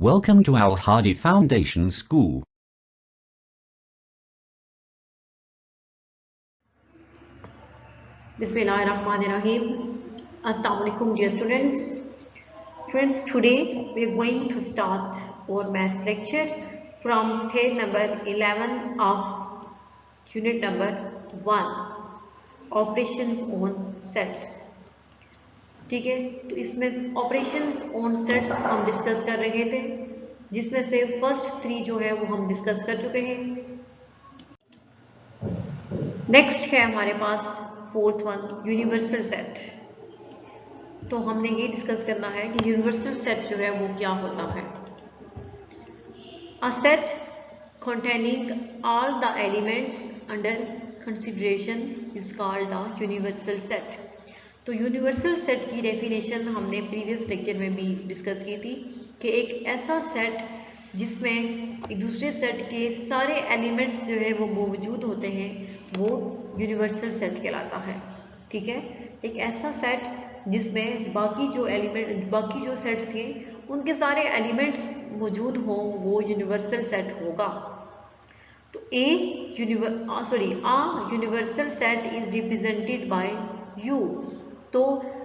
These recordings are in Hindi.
Welcome to Al Hadi Foundation School. Bismillahirrahmanirrahim. Assalamu alaikum dear students. Friends, today we are going to start our maths lecture from page number 11 of unit number 1, operations on sets. ठीक है, तो इसमें ऑपरेशंस ऑन सेट्स हम डिस्कस कर रहे थे, जिसमें से फर्स्ट 3 जो है वो हम डिस्कस कर चुके हैं। नेक्स्ट है हमारे पास फोर्थ वन, यूनिवर्सल सेट। तो हमने ये डिस्कस करना है कि यूनिवर्सल सेट जो है वो क्या होता है। A set containing all the elements under consideration is called a universal set. तो यूनिवर्सल सेट की डेफिनेशन हमने प्रीवियस लेक्चर में भी डिस्कस की थी कि एक ऐसा सेट जिसमें एक दूसरे सेट के सारे एलिमेंट्स जो है वो मौजूद होते हैं, वो यूनिवर्सल सेट कहलाता है। ठीक है, एक ऐसा सेट जिसमें बाकी जो सेट्स हैं उनके सारे एलिमेंट्स मौजूद हों, वो यूनिवर्सल सेट होगा। तो a universal set is represented by U। तो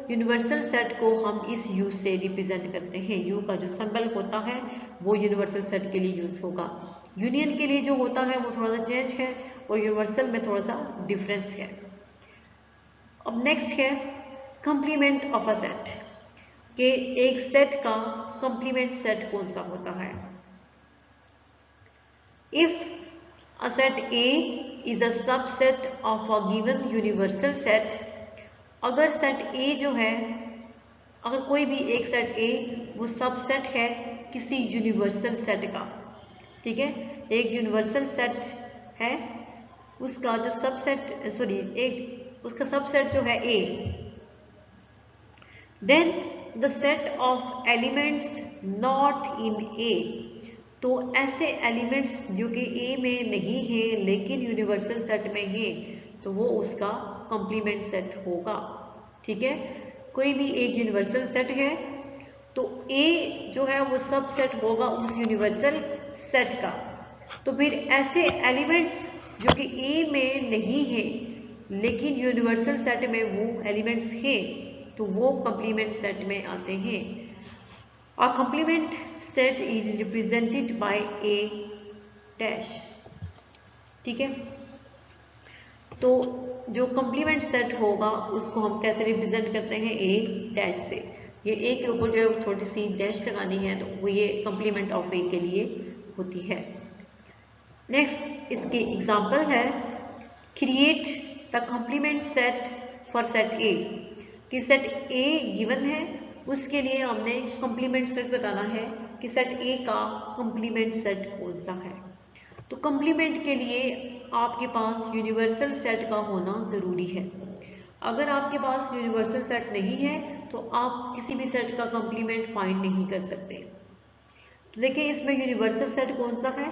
यूनिवर्सल सेट को हम इस U से रिप्रेजेंट करते हैं। U का जो सिंबल होता है वो यूनिवर्सल सेट के लिए यूज होगा। यूनियन के लिए जो होता है वो थोड़ा सा चेंज है और यूनिवर्सल में थोड़ा सा डिफरेंस है। अब नेक्स्ट है कंप्लीमेंट ऑफ अ सेट, कि एक सेट का कंप्लीमेंट सेट कौन सा होता है। If a set A is a subset of a given universal set, अगर सेट A जो है, अगर कोई भी एक सेट A वो सबसेट है किसी यूनिवर्सल सेट का। ठीक है, एक यूनिवर्सल सेट है, उसका जो उसका सबसेट जो है A, then the set of elements not in A, तो ऐसे एलिमेंट्स जो कि A में नहीं है लेकिन यूनिवर्सल सेट में है, तो वो उसका कंप्लीमेंट सेट होगा। ठीक है, कोई भी एक यूनिवर्सल सेट है तो A जो है वो सबसेट होगा उस यूनिवर्सल सेट का। तो फिर ऐसे एलिमेंट्स जो कि A में नहीं है लेकिन यूनिवर्सल सेट में वो एलिमेंट्स हैं, तो वो कंप्लीमेंट सेट में आते हैं। A complement set is represented by A dash। ठीक है, तो जो कंप्लीमेंट सेट होगा उसको हम कैसे रिप्रेजेंट करते हैं, A डैश से। ये A के ऊपर जो है थोड़ी सी डैश लगानी है, तो वो ये कंप्लीमेंट ऑफ A के लिए होती है। नेक्स्ट इसकी एग्जांपल है, create the complement set for set A, कि सेट A गिवन है, उसके लिए हमने कंप्लीमेंट सेट बताना है कि सेट A का कंप्लीमेंट सेट कौन सा है। तो कंप्लीमेंट के लिए आपके पास यूनिवर्सल सेट का होना ज़रूरी है। अगर आपके पास यूनिवर्सल सेट नहीं है तो आप किसी भी सेट का कंप्लीमेंट फाइंड नहीं कर सकते। तो देखिए इसमें यूनिवर्सल सेट कौन सा है।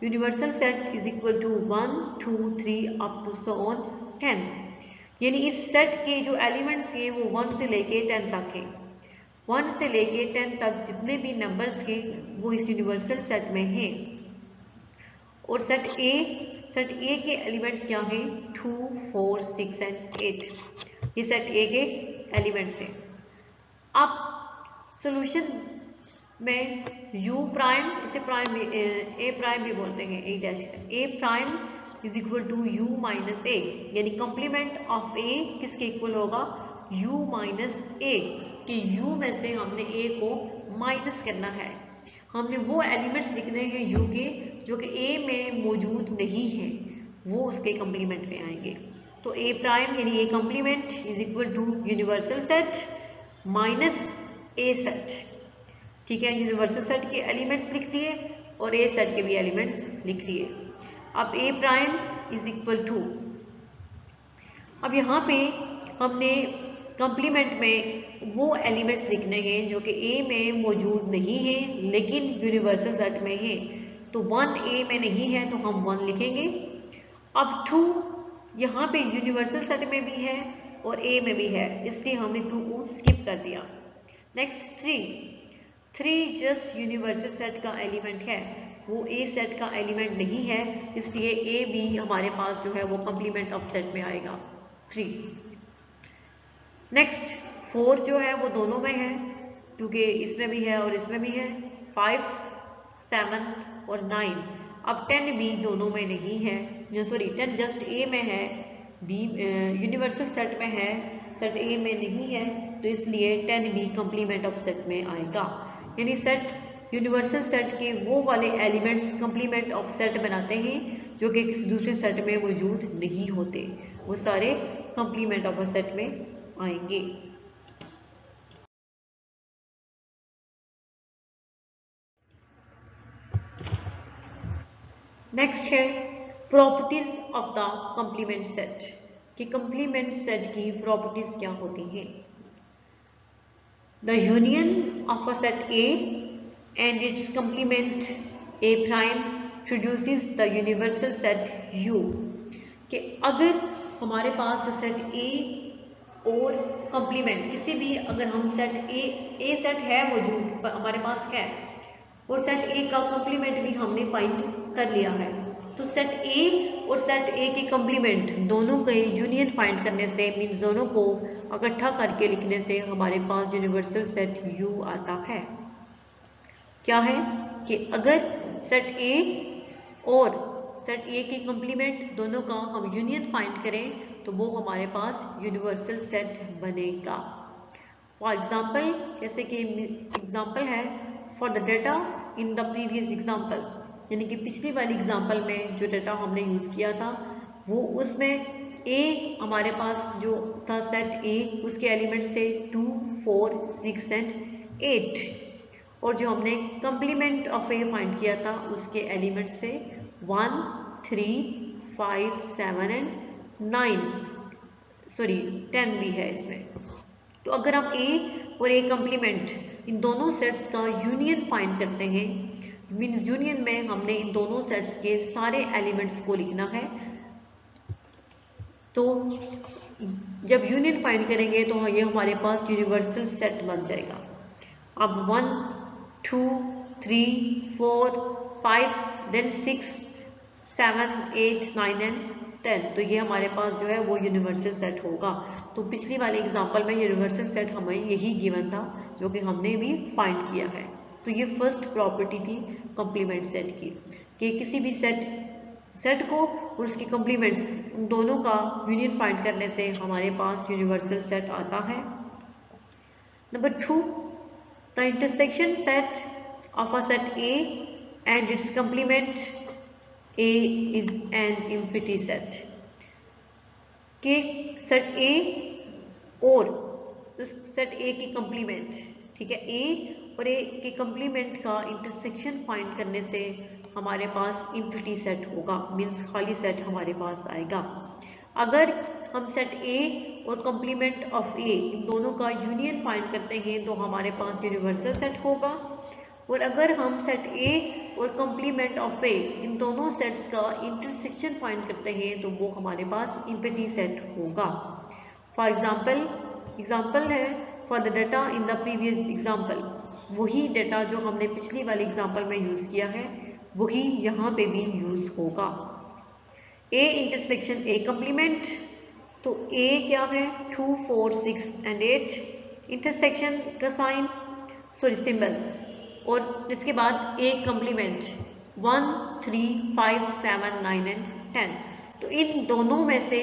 Universal set is equal to 1 2 3 up to so on 10, यानी इस सेट के जो एलिमेंट्स हैं वो 1 से लेके 10 तक हैं। 1 से लेके 10 तक जितने भी नंबर्स हैं वो इस यूनिवर्सल सेट में हैं। और सेट ए के एलिमेंट्स क्या हैं, 2 4 6 एंड 8, ये सेट ए के एलिमेंट्स हैं। अब सॉल्यूशन में u प्राइम, इसे प्राइम ए प्राइम भी बोलते हैं, A dash, A prime is equal to u minus A, यानी कंप्लीमेंट ऑफ ए किसके इक्वल होगा, u माइनस ए, कि u में से हमने a को माइनस करना है। हमने वो एलिमेंट्स लिखने हैं u के जो कि a में मौजूद नहीं है, वो उसके कंप्लीमेंट में आएंगे। तो a प्राइम यानी a complement is equal to universal set minus a set. ठीक है, यूनिवर्सल सेट के एलिमेंट्स लिख दिए और a सेट के भी एलिमेंट्स लिख लिए। अब a prime is equal to, अब यहाँ पे हमने कंप्लीमेंट में वो एलिमेंट्स लिखने हैं जो कि A में मौजूद नहीं है लेकिन यूनिवर्सल सेट में है। तो 1 A में नहीं है तो हम 1 लिखेंगे। अब 2 यहाँ पे यूनिवर्सल सेट में भी है और A में भी है, इसलिए हमने 2 को स्किप कर दिया। नेक्स्ट 3, 3 जस्ट यूनिवर्सल सेट का एलिमेंट है, वो ए सेट का एलिमेंट नहीं है, इसलिए ए भी हमारे पास जो है वो कंप्लीमेंट ऑफ सेट में आएगा 3। नेक्स्ट 4 जो है वो दोनों में है, क्योंकि इसमें भी है और इसमें भी है। 5, 7 और 9। अब 10 भी दोनों में नहीं है, सॉरी 10 जस्ट ए में है, बी यूनिवर्सल सेट में है, सेट ए में नहीं है, तो इसलिए 10 भी कंप्लीमेंट ऑफ सेट में आएगा। यानी सेट यूनिवर्सल सेट के वो वाले एलिमेंट्स कंप्लीमेंट ऑफ सेट बनाते हैं जो कि किसी दूसरे सेट में मौजूद नहीं होते, वो सारे कंप्लीमेंट ऑफ अ सेट में आएंगे। नेक्स्ट है properties of the complement set, कि कंप्लीमेंट सेट की प्रॉपर्टीज क्या होती हैं। The union of a set A and it's complement A prime produces the universal set you, कि अगर हमारे पास जो सेट ए और कंप्लीमेंट किसी भी, अगर हम सेट ए सेट है मौजूद हमारे पास है और सेट ए का कंप्लीमेंट भी हमने फाइंड कर लिया है, तो सेट ए और सेट ए की कंप्लीमेंट दोनों के यूनियन फाइंड करने से, मीन्स दोनों को इकट्ठा करके लिखने से हमारे पास यूनिवर्सल सेट यू आता है। क्या है कि अगर सेट ए और सेट ए की कंप्लीमेंट दोनों का हम यूनियन फाइंड करें तो वो हमारे पास यूनिवर्सल सेट बनेगा। फॉर एग्जाम्पल, जैसे कि एग्जाम्पल है for the data in the previous example, यानी कि पिछली वाली एग्जाम्पल में जो डाटा हमने यूज़ किया था वो उसमें ए हमारे पास जो था सेट ए, उसके एलिमेंट्स थे 2, 4, 6 एंड 8, और जो हमने कंप्लीमेंट ऑफ ए फाइंड किया था उसके एलिमेंट्स से 1, 3, 5, 7 एंड 9, सॉरी 10 भी है इसमें। तो अगर हम ए और ए कंप्लीमेंट इन दोनों सेट्स का यूनियन फाइंड करते हैं, मीन्स यूनियन में हमने इन दोनों सेट्स के सारे एलिमेंट्स को लिखना है, तो जब यूनियन फाइंड करेंगे तो ये हमारे पास यूनिवर्सल सेट बन जाएगा। अब 1, 2, 3, 4, 5, देन 6, 7, 8, 9 एंड 10, तो ये हमारे पास जो है वो यूनिवर्सल सेट होगा। तो पिछली वाली एग्जांपल में यूनिवर्सल सेट हमें यही गिवन था जो कि हमने भी फाइंड किया है। तो ये फर्स्ट प्रॉपर्टी थी कंप्लीमेंट सेट की, कि किसी भी सेट को और उसकी कंप्लीमेंट्स उन दोनों का यूनियन फाइंड करने से हमारे पास यूनिवर्सल सेट आता है। Number 2, the intersection set of a set A and it's complement A is an empty set, कि सेट ए और उस सेट ए की कंप्लीमेंट, ठीक है, ए और ए के कंप्लीमेंट का इंटरसेक्शन फाइंड करने से हमारे पास एम्प्टी सेट होगा, मीन्स खाली सेट हमारे पास आएगा। अगर हम सेट ए और कंप्लीमेंट ऑफ ए इन दोनों का यूनियन फाइंड करते हैं तो हमारे पास यूनिवर्सल सेट होगा, और अगर हम सेट ए और कंप्लीमेंट ऑफ ए इन दोनों सेट्स का इंटरसेक्शन फाइंड करते हैं तो वो हमारे पास एम्प्टी सेट होगा। फॉर एग्जाम्पल है for the data in the previous example, वही डाटा जो हमने पिछली वाली एग्जाम्पल में यूज़ किया है वही यहाँ पे भी यूज़ होगा। ए इंटरसेक्शन ए कंप्लीमेंट, तो ए क्या है 2, 4, 6 एंड 8, इंटरसेक्शन का साइन, सॉरी सिंबल, और इसके बाद ए कंप्लीमेंट 1, 3, 5, 7, 9 एंड 10, तो इन दोनों में से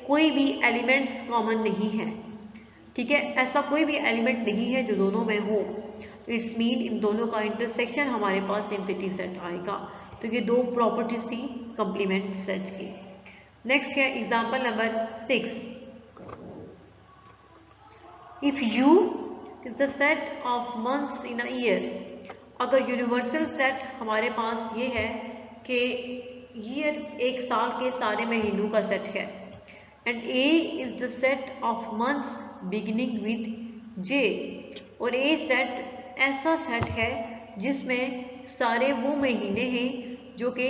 कोई भी एलिमेंट्स कॉमन नहीं है, ठीक है, ऐसा कोई भी एलिमेंट नहीं है जो दोनों में हो, इट्स मीन इन दोनों का इंटरसेक्शन हमारे पास एम्प्टी सेट आएगा। तो ये दो प्रॉपर्टीज थी कंप्लीमेंट सेट की। नेक्स्ट है example number 6, if you is the set of months in a year, अगर यूनिवर्सल सेट हमारे पास ये है कि ईयर एक साल के सारे महीनों का सेट है, and A is the set of months beginning with J, और ए सेट ऐसा सेट है जिसमें सारे वो महीने हैं जो कि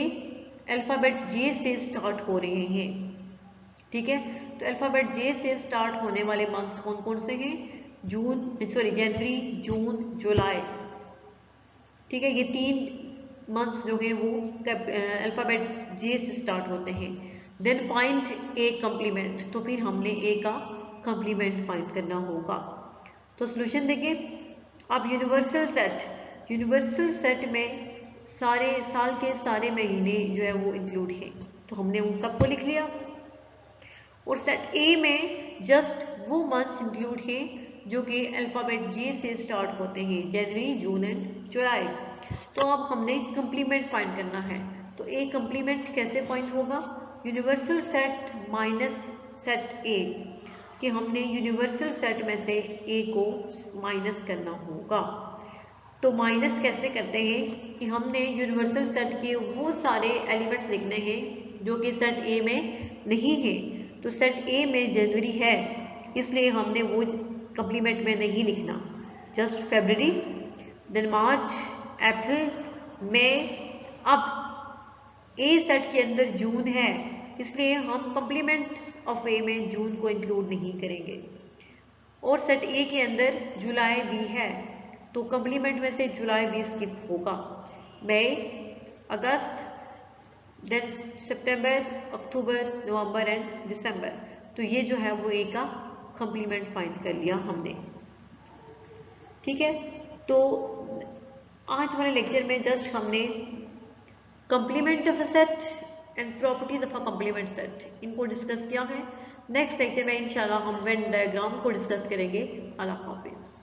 अल्फ़ाबेट जे से स्टार्ट हो रहे हैं, ठीक है। तो अल्फ़ाबेट जे से स्टार्ट होने वाले मंथ्स कौन कौन से हैं, जनवरी, जून, जुलाई, ठीक है, ये 3 मंथ्स जो हैं वो अल्फ़ाबेट जे से स्टार्ट होते हैं। देन फाइंड ए कम्प्लीमेंट, तो फिर हमने ए का कम्प्लीमेंट फाइंड करना होगा। तो सोल्यूशन देखें। अब यूनिवर्सल सेट में सारे साल के सारे महीने जो है वो इंक्लूड हैं, तो हमने उन सबको लिख लिया। और सेट ए में जस्ट वो मंथ्स इंक्लूड हैं जो कि अल्फ़ाबेट जे से स्टार्ट होते हैं, जनवरी, जून एंड जुलाई। तो अब हमने कंप्लीमेंट फाइंड करना है। तो ए कंप्लीमेंट कैसे फाइंड होगा? यूनिवर्सल सेट माइनस सेट ए, कि हमने यूनिवर्सल सेट में से ए को माइनस करना होगा। तो माइनस कैसे करते हैं कि हमने यूनिवर्सल सेट के वो सारे एलिमेंट्स लिखने हैं जो कि सेट ए में नहीं है। तो सेट ए में जनवरी है, इसलिए हमने वो कंप्लीमेंट में नहीं लिखना, जस्ट फरवरी, देन मार्च, अप्रैल, मई। अब ए सेट के अंदर जून है, इसलिए हम कंप्लीमेंट ऑफ ए में जून को इंक्लूड नहीं करेंगे। और सेट ए के अंदर जुलाई भी है, तो कंप्लीमेंट में से जुलाई भी स्किप होगा। मई, अगस्त, देन सितंबर, अक्टूबर, नवंबर एंड दिसंबर। तो ये जो है वो ए का कंप्लीमेंट फाइंड कर लिया हमने। ठीक है, तो आज वाले लेक्चर में जस्ट हमने complement of a set and properties of a complement set इनको डिस्कस किया है। नेक्स्ट लेक्चर में इंशाल्लाह हम वेन डायग्राम को डिस्कस करेंगे। अल्लाह हाफिज।